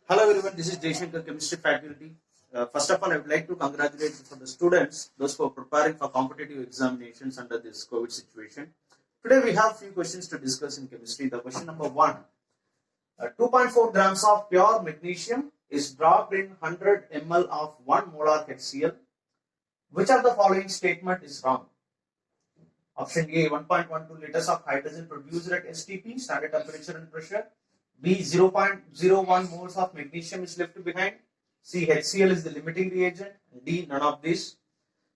Hello everyone, this is Jayshankar, Chemistry Faculty. First of all, I would like to congratulate for the students, those who are preparing for competitive examinations under this COVID situation. Today we have few questions to discuss in chemistry. The question number 1. 2.4 grams of pure magnesium is dropped in 100 ml of 1 molar HCl. Which of the following statement is wrong? Option A, 1.12 liters of hydrogen produced at STP, standard temperature and pressure. B, 0.01 moles of magnesium is left behind. C, HCl is the limiting reagent. D, none of this.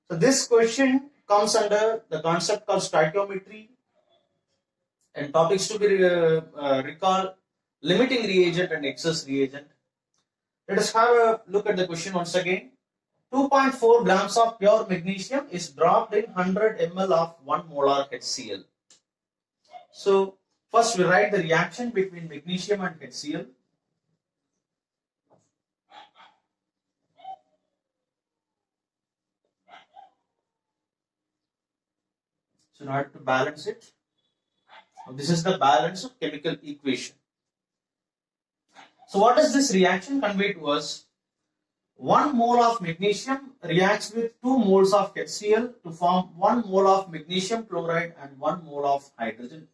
So this question comes under the concept called stoichiometry, and topics to be recalled: limiting reagent and excess reagent. Let us have a look at the question once again. 2.4 grams of pure magnesium is dropped in 100 ml of 1 molar HCl. So first we write the reaction between magnesium and HCl. So in order to balance it, this is the balance of chemical equation. So what does this reaction convey to us? 1 mole of magnesium reacts with 2 moles of HCl to form 1 mole of magnesium chloride and 1 mole of hydrogen.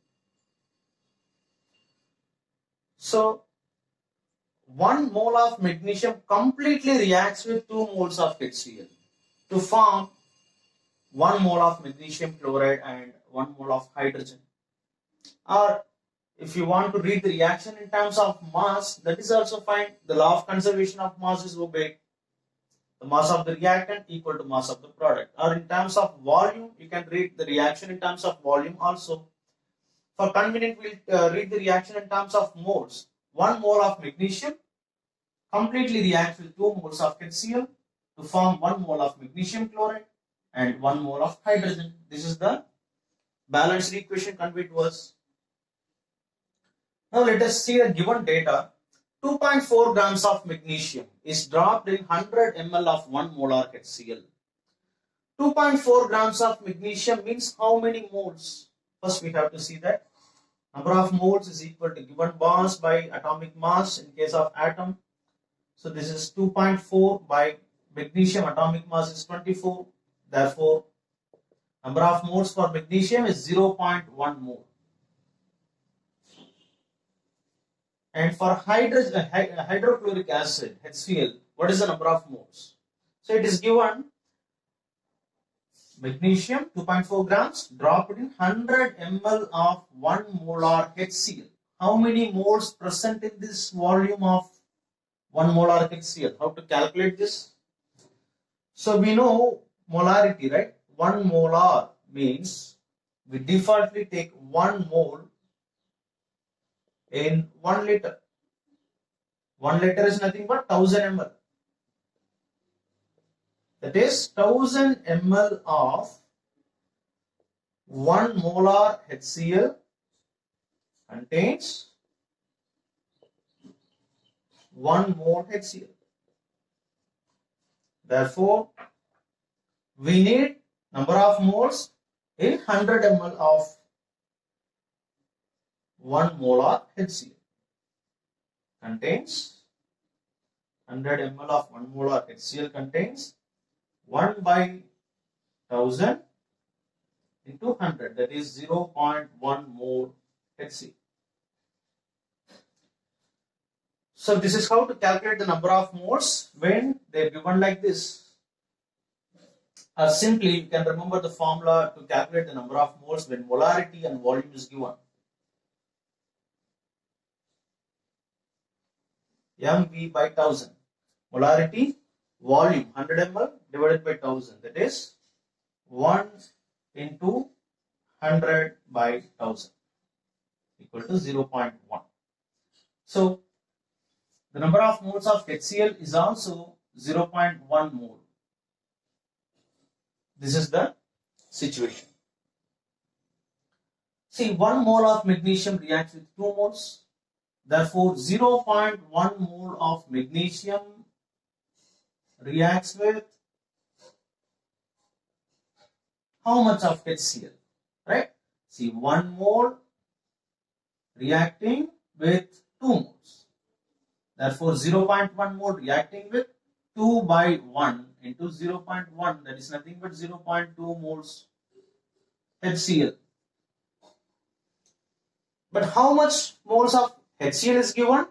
So 1 mole of magnesium completely reacts with 2 moles of HCl to form 1 mole of magnesium chloride and 1 mole of hydrogen. Or if you want to read the reaction in terms of mass, that is also fine. The law of conservation of mass is obeyed. The mass of the reactant equal to mass of the product. Or in terms of volume, you can read the reaction in terms of volume also. For convenience, we'll read the reaction in terms of moles. 1 mole of magnesium completely reacts with 2 moles of HCl to form 1 mole of magnesium chloride and 1 mole of hydrogen. This is the balanced equation conveyed to us. Now let us see the given data. 2.4 grams of magnesium is dropped in 100 ml of 1 molar HCl. 2.4 grams of magnesium means how many moles? First we have to see that. Number of moles is equal to given mass by atomic mass in case of atom. So this is 2.4 by magnesium atomic mass is 24. Therefore, number of moles for magnesium is 0.1 mole. And for hydrochloric acid, HCl, what is the number of moles? So it is given magnesium 2.4 grams dropped in 100 ml of 1 molar HCl. How many moles present in this volume of 1 molar HCl? How to calculate this? So we know molarity, right? 1 molar means we defaultly take 1 mole in 1 liter. 1 liter is nothing but 1000 ml. That is 1000 ml of 1 molar HCl contains 1 mole HCl. Therefore, we need number of moles in 100 ml of 1 molar HCl. Contains 100 ml of 1 molar HCl contains 1 by 1000 into 100, that is 0.1 mole HCl. So this is how to calculate the number of moles when they are given like this. Simply you can remember the formula to calculate the number of moles when molarity and volume is given. mv by 1000. Molarity, volume 100 ml divided by 1000, that is 1 into 100 by 1000 equal to 0.1. So the number of moles of HCl is also 0.1 mole. This is the situation. See, 1 mole of magnesium reacts with 2 moles. Therefore, 0.1 mole of magnesium reacts with how much of HCl, right? See, 1 mole reacting with 2 moles. Therefore, 0.1 mole reacting with 2 by 1 into 0.1, that is nothing but 0.2 moles HCl. But how much moles of HCl is given?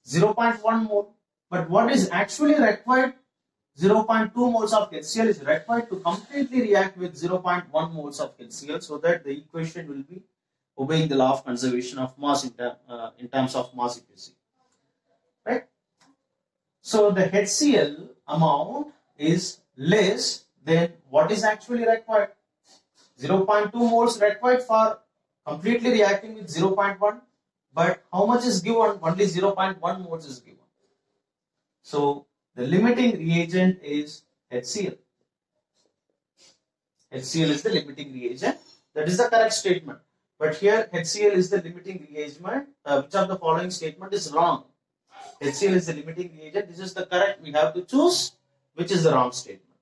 0.1 mole. But what is actually required? 0.2 moles of HCl is required to completely react with 0.1 moles of HCl, so that the equation will be obeying the law of conservation of mass in terms of mass equation. Right? So the HCl amount is less than what is actually required. 0.2 moles required for completely reacting with 0.1, but how much is given? Only 0.1 moles is given. So the limiting reagent is HCl. HCl is the limiting reagent. That is the correct statement. But here HCl is the limiting reagent. Which of the following statement is wrong? HCl is the limiting reagent. This is the correct. We have to choose which is the wrong statement.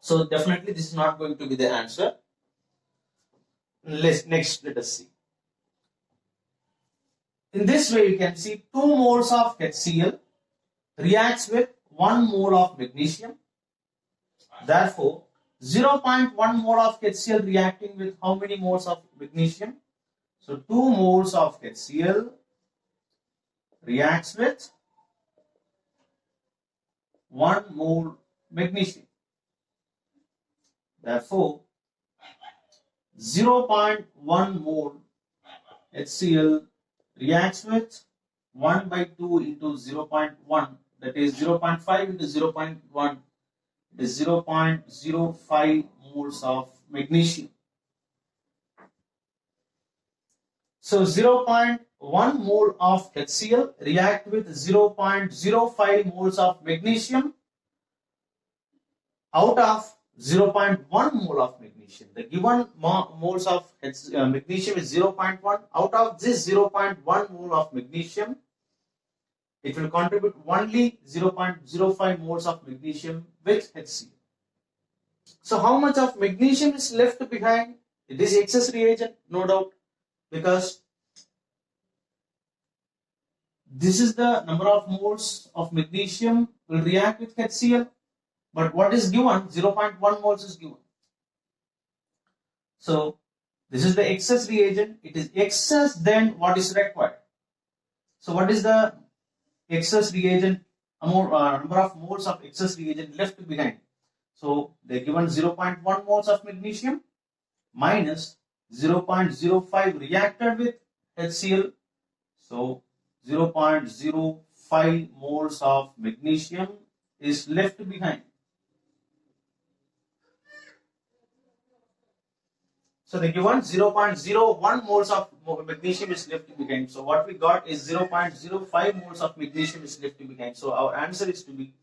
So definitely this is not going to be the answer. Next, let us see. In this way, you can see 2 moles of HCl reacts with 1 mole of magnesium. Therefore, 0.1 mole of HCl reacting with how many moles of magnesium? So 2 moles of HCl reacts with 1 mole magnesium. Therefore, 0.1 mole HCl reacts with 1 by 2 into 0.1, that is 0.5 into 0.1, it is 0.05 moles of magnesium. So 0.1 mole of HCl react with 0.05 moles of magnesium out of 0.1 mole of magnesium. The given moles of magnesium is 0.1. Out of this 0.1 mole of magnesium, it will contribute only 0.05 moles of magnesium with HCl. So how much of magnesium is left behind? It is excess reagent, no doubt, because this is the number of moles of magnesium will react with HCl. But what is given? 0.1 moles is given. So this is the excess reagent. It is excess than what is required. So what is the excess reagent amount, number of moles of excess reagent left behind? So they are given 0.1 moles of magnesium minus 0.05 reacted with HCl. So 0.05 moles of magnesium is left behind. So the given 0.01 moles of magnesium is left behind. So what we got is 0.05 moles of magnesium is left behind. So our answer is to be,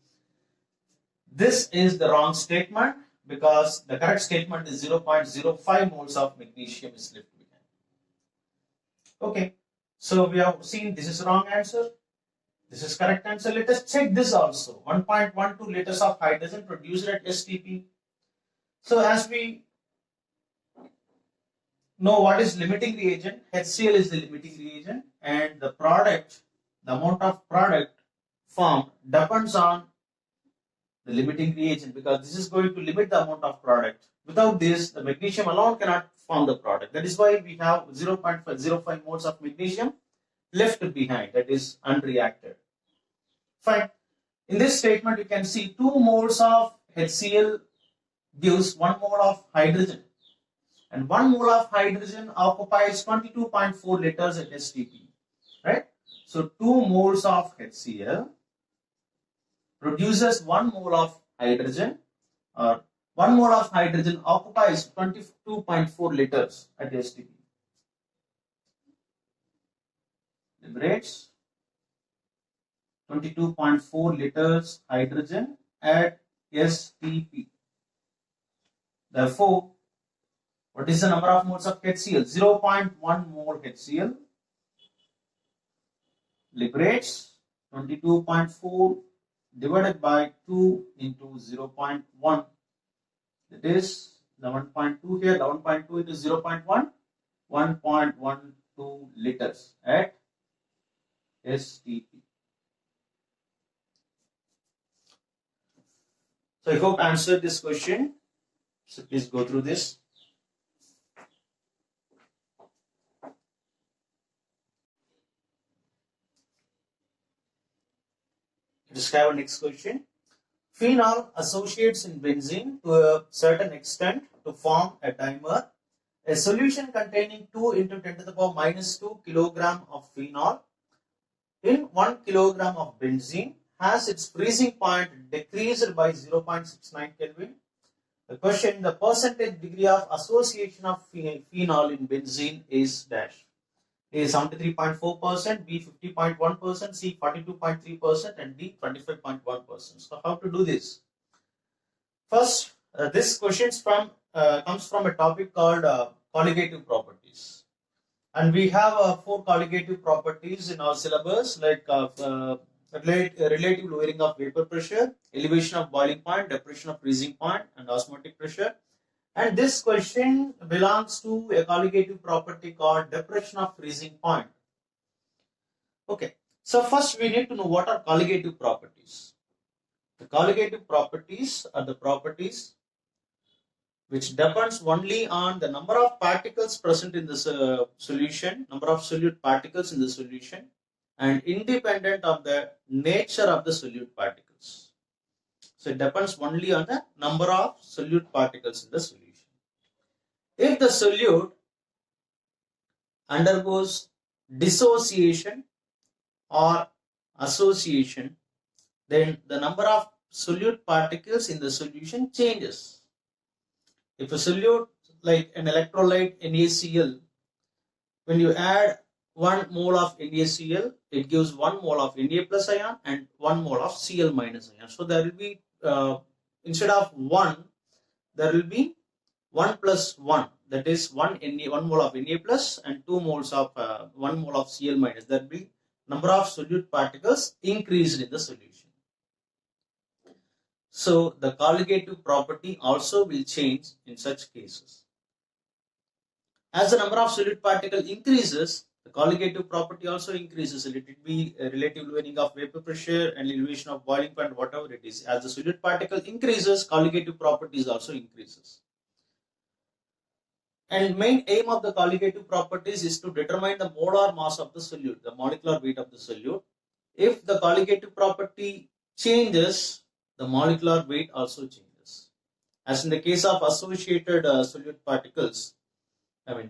this is the wrong statement, because the correct statement is 0.05 moles of magnesium is left behind. Okay, so we have seen this is wrong answer. This is correct answer. Let us check this also. 1.12 liters of hydrogen produced at STP. So as we know what is limiting reagent, HCl is the limiting reagent, and the product, the amount of product formed depends on the limiting reagent, because this is going to limit the amount of product. Without this, the magnesium alone cannot form the product. That is why we have 0.05 moles of magnesium left behind, that is unreacted. Fine. In this statement, you can see 2 moles of HCl gives 1 mole of hydrogen. And 1 mole of hydrogen occupies 22.4 liters at STP, right? So 2 moles of HCl produces 1 mole of hydrogen, or 1 mole of hydrogen occupies 22.4 liters at STP. Liberates 22.4 liters hydrogen at STP. Therefore, what is the number of moles of HCl? 0.1 mole HCl liberates 22.4 divided by 2 into 0.1. That is 11.2 here, 11.2 into 0.1, 1.12 liters at STP. So I hope I answered this question. So please go through this. Let's have a next question. Phenol associates in benzene to a certain extent to form a dimer. A solution containing 2 into 10 to the power minus 2 kilogram of phenol in 1 kilogram of benzene has its freezing point decreased by 0.69 Kelvin. The question, the percentage degree of association of phenol in benzene is dash. A 73.4%, B 50.1%, C 42.3%, and D 25.1%. So how to do this? First, this question comes from a topic called colligative properties. And we have 4 colligative properties in our syllabus, like relative lowering of vapor pressure, elevation of boiling point, depression of freezing point, and osmotic pressure. And this question belongs to a colligative property called depression of freezing point. Okay, so first we need to know what are colligative properties. The colligative properties are the properties which depends only on the number of particles present in the solution, number of solute particles in the solution, and independent of the nature of the solute particles. So it depends only on the number of solute particles in the solution. If the solute undergoes dissociation or association, then the number of solute particles in the solution changes. If a solute like an electrolyte NaCl, when you add 1 mole of NaCl, it gives 1 mole of Na plus ion and 1 mole of Cl minus ion. So there will be, instead of 1, there will be 1 plus 1. That is 1 mole of Na plus and 2 moles of 1 mole of Cl minus. There will be number of solute particles increased in the solution. So the colligative property also will change in such cases. As the number of solute particle increases, the colligative property also increases. Let it be a relative lowering of vapor pressure and elevation of boiling point, whatever it is. As the solute particle increases, colligative properties also increases. And main aim of the colligative properties is to determine the molar mass of the solute, the molecular weight of the solute. If the colligative property changes, the molecular weight also changes. As in the case of associated solute particles,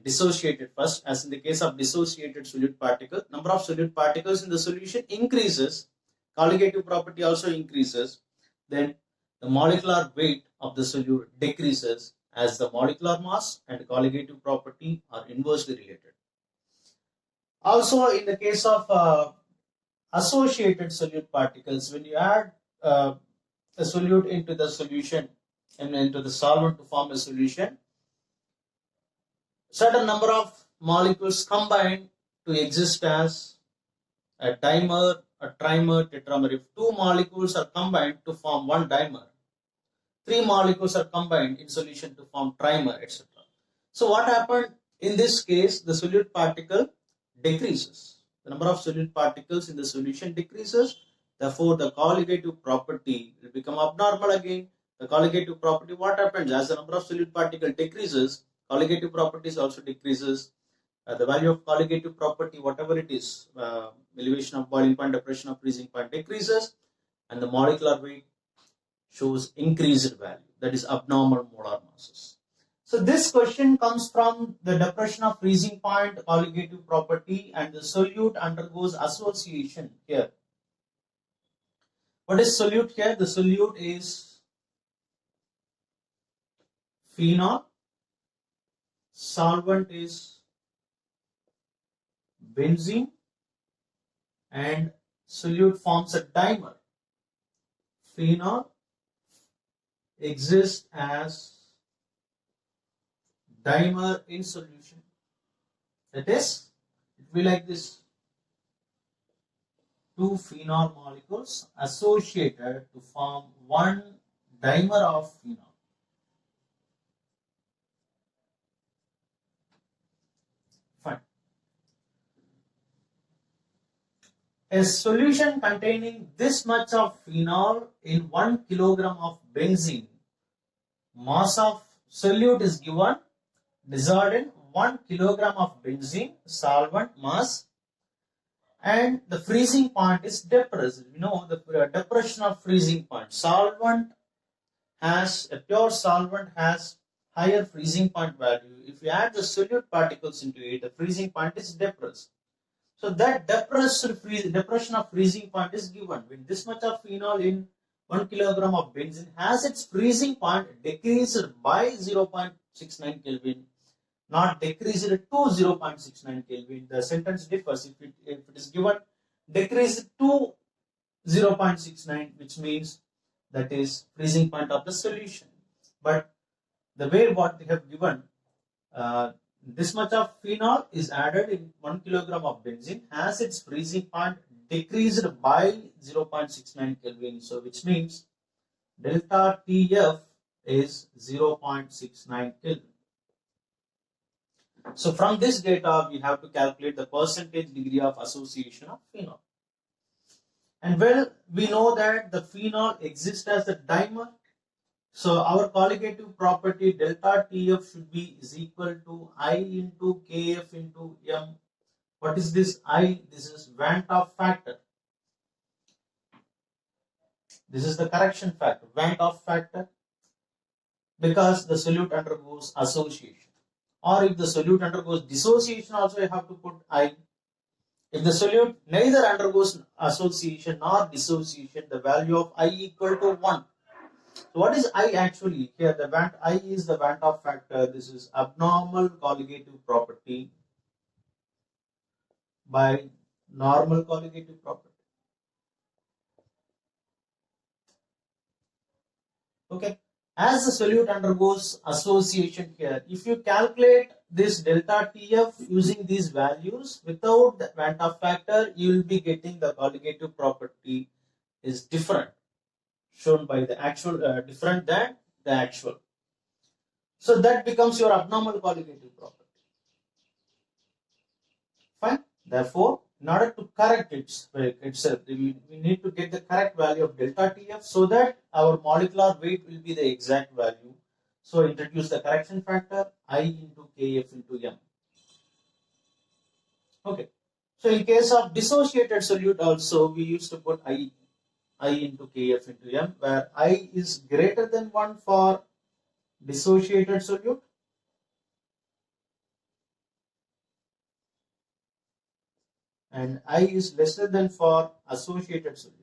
dissociated first, as in the case of dissociated solute particle, number of solute particles in the solution increases, colligative property also increases, then the molecular weight of the solute decreases as the molecular mass and colligative property are inversely related. Also, in the case of associated solute particles, when you add a solute into the solution and into the solvent to form a solution, certain number of molecules combine to exist as a dimer, a trimer, tetramer. If 2 molecules are combined to form 1 dimer, 3 molecules are combined in solution to form trimer, etc. So what happened in this case? The solute particle decreases. The number of solute particles in the solution decreases. Therefore, the colligative property will become abnormal again. The colligative property, what happens? As the number of solute particle decreases, colligative properties also decreases. The value of colligative property, whatever it is, elevation of boiling point, depression of freezing point decreases, and the molecular weight shows increased value. That is abnormal molar masses. So this question comes from the depression of freezing point, colligative property, and the solute undergoes association here. What is solute here? The solute is phenol, solvent is benzene, and solute forms a dimer. Phenol exists as dimer in solution. That is, it will be like this. 2 phenol molecules associated to form 1 dimer of phenol. Fine. A solution containing this much of phenol in 1 kilogram of benzene, mass of solute is given, dissolved in 1 kilogram of benzene, solvent mass, and the freezing point is depressed. You know the depression of freezing point. A pure solvent has higher freezing point value. If you add the solute particles into it, the freezing point is depressed. So that depression of freezing point is given when this much of phenol in 1 kilogram of benzene has its freezing point decreased by 0.69 Kelvin, not decreased to 0.69 Kelvin. The sentence differs. If it is given decreased to 0.69, which means that is freezing point of the solution. But the way what they have given, this much of phenol is added in 1 kilogram of benzene has its freezing point decreased by 0.69 Kelvin. So which means delta TF is 0.69 Kelvin. So from this data, we have to calculate the percentage degree of association of phenol. And well, we know that the phenol exists as a dimer. So our colligative property delta TF should be is equal to I into KF into M. What is this I? This is Van't Hoff factor. This is the correction factor, Van't Hoff factor, because the solute undergoes association. Or if the solute undergoes dissociation, also you have to put I. If the solute neither undergoes association nor dissociation, the value of I equal to 1. So what is I actually? Here the I is the Van't Hoff factor. This is abnormal colligative property by normal colligative property. Okay. As the solute undergoes association here, if you calculate this delta TF using these values without the Van't Hoff factor, you will be getting the colligative property is different, shown by the actual, different than the actual. So that becomes your abnormal colligative property. Fine. Therefore, in order to correct itself, we need to get the correct value of delta TF so that our molecular weight will be the exact value. So introduce the correction factor I into KF into M. Okay. So in case of dissociated solute also, we used to put I into KF into M, where I is greater than 1 for dissociated solute and I is lesser than for associated solute.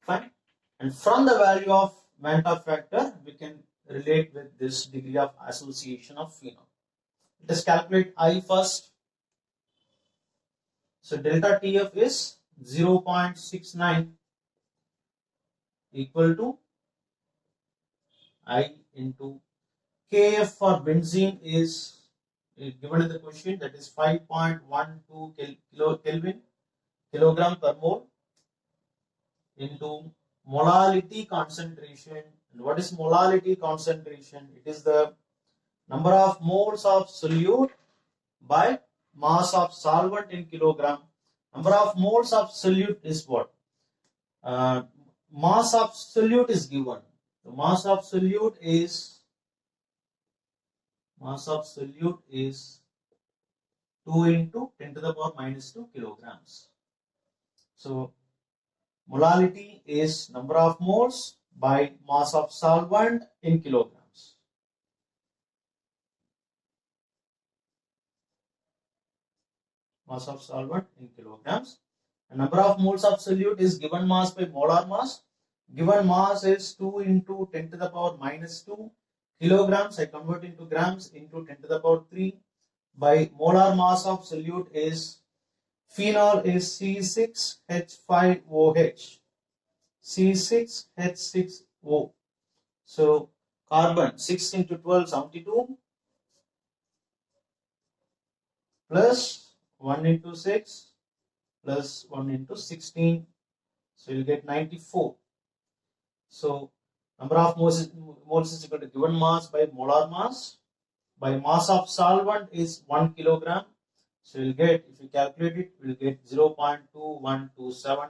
Fine. And from the value of Van't Hoff factor, we can relate with this degree of association of phenol. Let us calculate I first. So delta TF is 0.69 equal to I into KF for benzene is given in the question, that is 5.12 kilogram per mole into molality concentration. And what is molality concentration? It is the number of moles of solute by mass of solvent in kilogram. Number of moles of solute is what? Mass of solute is given. The mass of solute is 2 into 10 to the power minus 2 kilograms. So molality is number of moles by mass of solvent in kilograms. Mass of solvent in kilograms. And number of moles of solute is given mass by molar mass. Given mass is 2 into 10 to the power minus 2 kilograms. I convert into grams into 10 to the power 3 by molar mass of solute is phenol is C6H5OH. C6H6O. So carbon 6 into 12 72 plus 1 into 6 plus 1 into 16. So you get 94. So number of moles is equal to given mass by molar mass. by mass of solvent is 1 kilogram. So we'll get, if you calculate it, we'll get 0.2127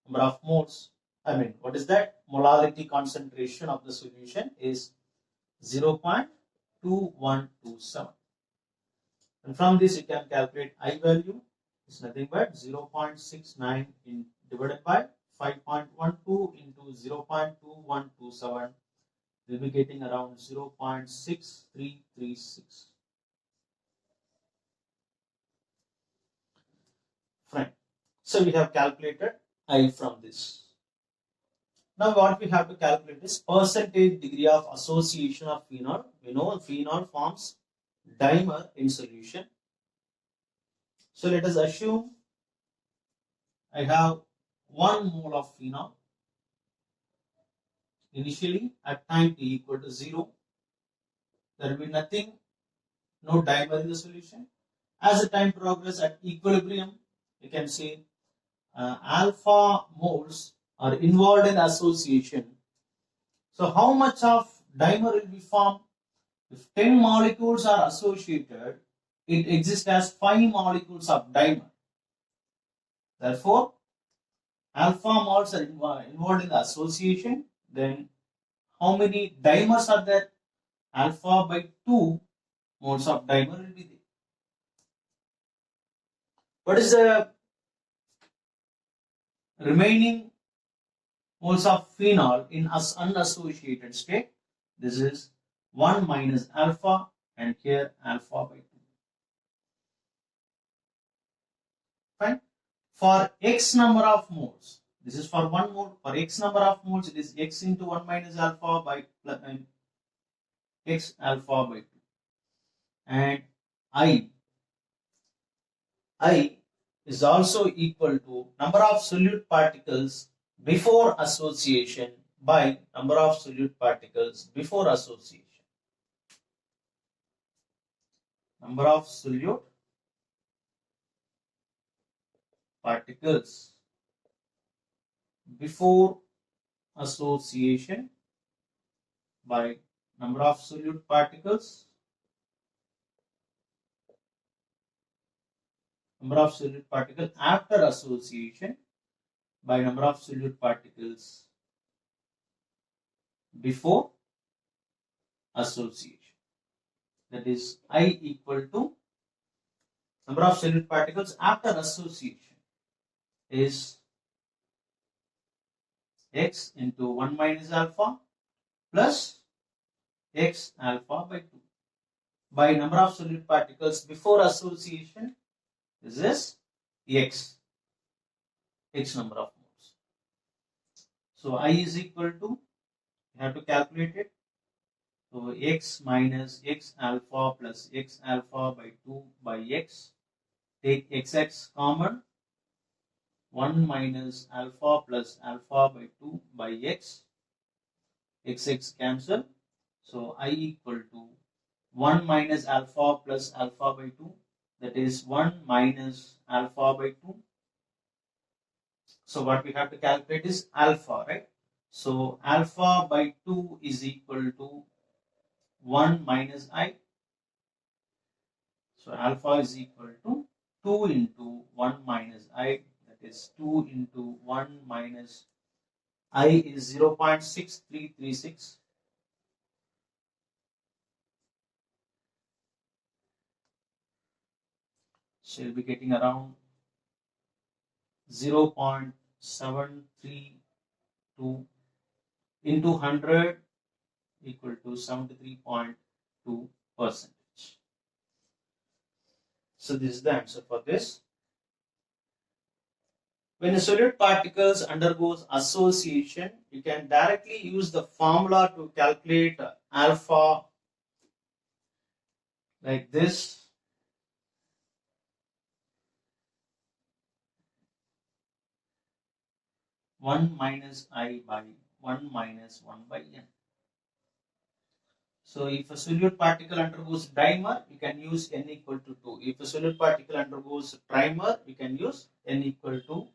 number of moles. I mean, what is that? Molarity concentration of the solution is 0.2127. And from this you can calculate I value. It's nothing but 0.69 divided by 5.12 into 0.2127. We'll be getting around 0.6336. Fine. So we have calculated I from this. Now what we have to calculate is percentage degree of association of phenol. We know phenol forms dimer in solution. So let us assume I have 1 mole of phenol. Initially at time t equal to 0, there will be nothing, no dimer in the solution. As the time progresses at equilibrium, you can see alpha moles are involved in association. So how much of dimer will be formed? If 10 molecules are associated, it exists as 5 molecules of dimer. Therefore, alpha moles are involved in the association. Then how many dimers are there? Alpha by 2 moles of dimer will be there. What is the remaining moles of phenol in unassociated state? This is 1 minus alpha, and here alpha by 2. Fine. For x number of moles, this is for 1 mole. For x number of moles, it is x into 1 minus alpha by x alpha by 2. And I is also equal to number of solute particles before association by number of solute particles before association. Number of solute particles before association by number of solute particles after association by number of solute particles before association. That is I equal to number of solute particles after association is x into 1 minus alpha plus x alpha by 2 by number of solute particles before association. This is x number of moles. So I is equal to, you have to calculate it. So x minus x alpha plus x alpha by 2 by x. Take xx common. 1 minus alpha plus alpha by 2 by x. Xx cancel. So I equal to 1 minus alpha plus alpha by 2. That is 1 minus alpha by 2. So what we have to calculate is alpha, right? So alpha by 2 is equal to 1 minus I. So alpha is equal to 2 into 1 minus I. That is 2 into 1 minus I is 0.6336. So you'll be getting around 0.732 into 100 equal to 73.2%. So this is the answer for this. When a solute particles undergoes association, you can directly use the formula to calculate alpha like this. One minus I by 1 minus 1 by n. So if a solute particle undergoes dimer, you can use n equal to 2. If a solute particle undergoes trimer, you can use n equal to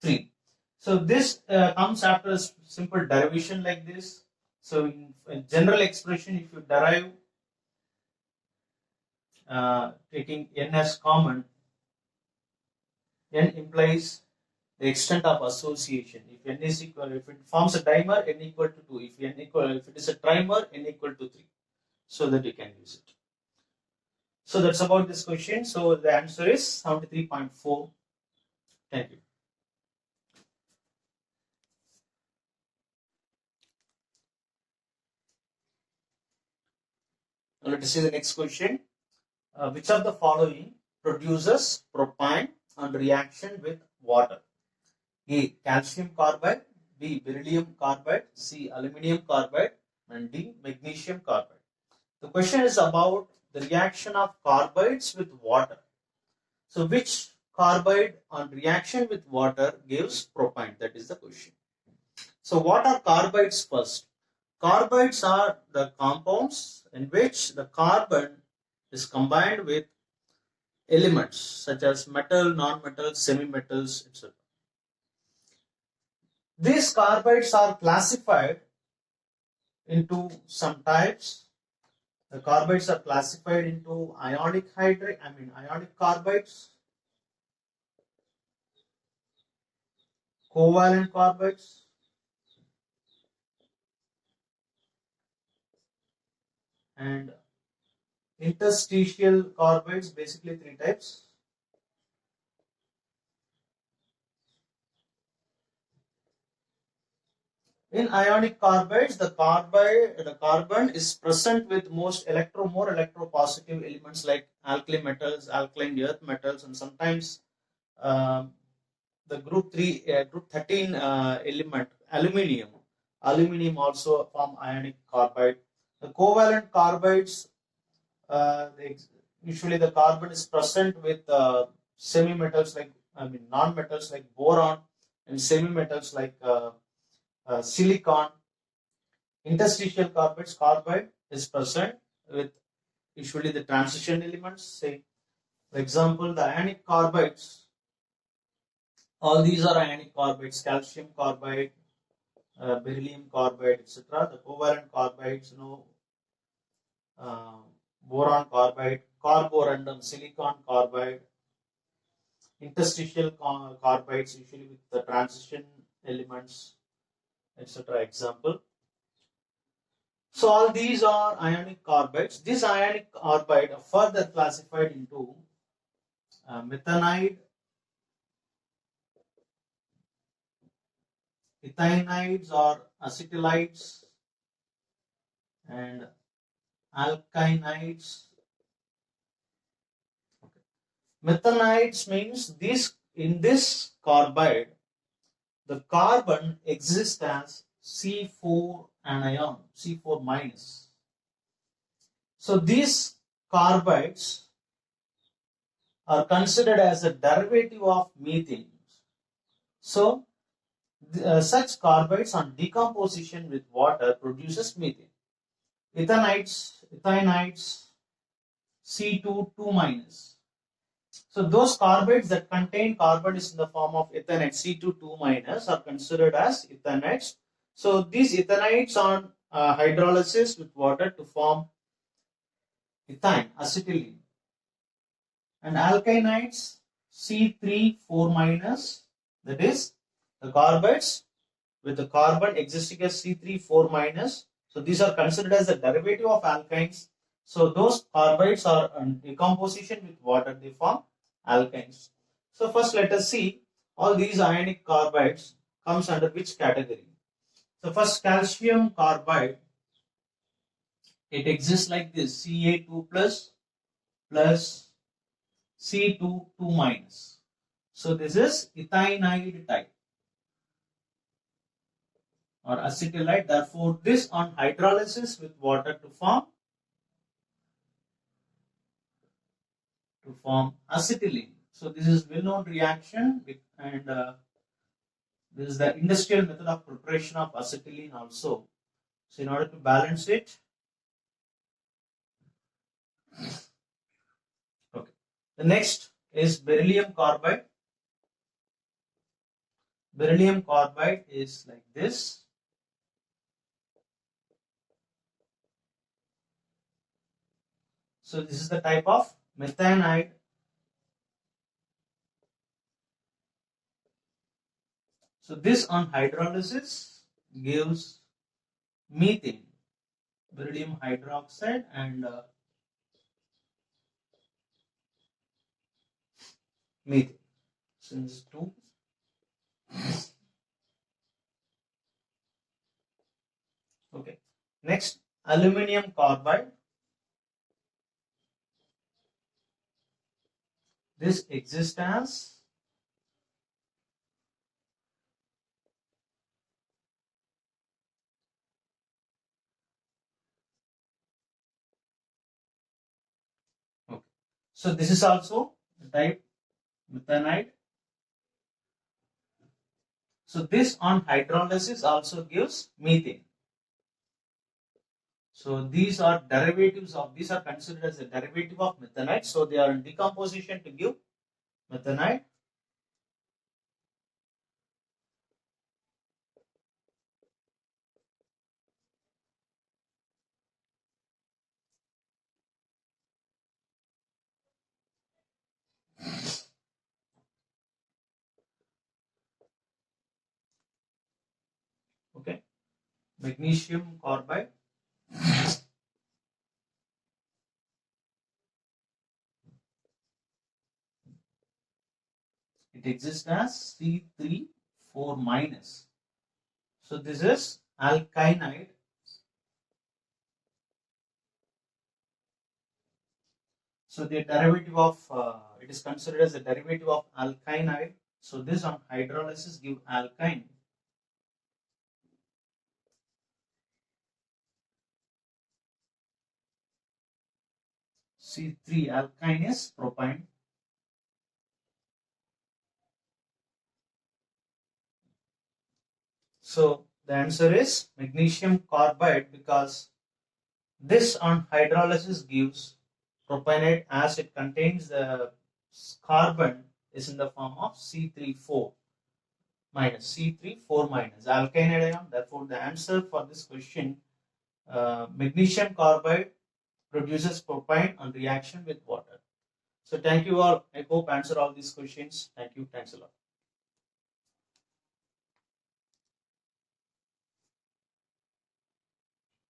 3. So this comes after a simple derivation like this. So in general expression, if you derive taking n as common, n implies the extent of association. If n is equal, if it forms a dimer, n equal to 2. If if it is a trimer, n equal to 3. So that you can use it. So that's about this question. So the answer is 73.4. Thank you. Now let us see the next question. Which of the following produces propane on reaction with water? A. Calcium carbide, B. Beryllium carbide, C. Aluminium carbide, and D. Magnesium carbide. The question is about the reaction of carbides with water. So which carbide on reaction with water gives propane? That is the question. So what are carbides first? Carbides are the compounds in which the carbon is combined with elements such as metal, non-metal, semi-metals, etc. These carbides are classified into some types. The carbides are classified into ionic carbides, covalent carbides, and interstitial carbides, basically 3 types. In ionic carbides, the carbon is present with more electropositive elements like alkali metals, alkaline earth metals, and sometimes the group 13 element aluminium. Aluminium also form ionic carbide. The covalent carbides, usually the carbon is present with semi-metals like non-metals like boron, and semi-metals like silicon. Interstitial carbide is present with usually the transition elements. Say, for example, the ionic carbides. All these are ionic carbides: calcium carbide, beryllium carbide, etc. The covalent carbides, boron carbide, carborundum, silicon carbide. Interstitial carbides usually with the transition elements, etc. Example. So all these are ionic carbides. This ionic carbide are further classified into methanide, ethanides or acetylides, and alkynides. Okay. Methanides means in this carbide, the carbon exists as C4 anion, C4 minus. So these carbides are considered as a derivative of methane. So such carbides on decomposition with water produces methane. Ethanides, C2 2 minus. So those carbides that contain carbon is in the form of ethanide, C2 2 minus, are considered as ethanides. So these ethanides on hydrolysis with water to form ethine, acetylene. And alkynides, C3 4 minus, that is the carbides with the carbon existing as C3 4 minus. So these are considered as the derivative of alkynes. So those carbides are in decomposition with water, they form alkynes. So first let us see all these ionic carbides comes under which category. So first, calcium carbide, it exists like this: Ca2 plus C2 2 minus. So this is ethanide type or acetylide. Therefore, this on hydrolysis with water to form acetylene. So this is well-known reaction, and this is the industrial method of preparation of acetylene also. So in order to balance it, okay. The next is beryllium carbide. Beryllium carbide is like this. So this is the type of methanide so this on hydrolysis gives methane, beryllium hydroxide and methane. Since 2. Okay. Next, aluminium carbide. This exists as okay. So this is also the type methanide. So this on hydrolysis also gives methane. So these are derivatives of, these are considered as a derivative of methanide. So they are in decomposition to give methanide. Okay. Magnesium carbide. It exists as C3 4 minus. So this is alkynide. So the derivative of it is considered as a derivative of alkynide. So this on hydrolysis give alkyne. C3 alkyne is propyne. So the answer is magnesium carbide because this on hydrolysis gives propionate as it contains the carbon is in the form of C3 4 minus C3 4 minus alkyne ion. Therefore, the answer for this question magnesium carbide produces propyne on reaction with water. So thank you all. I hope answer all these questions. Thank you. Thanks a lot.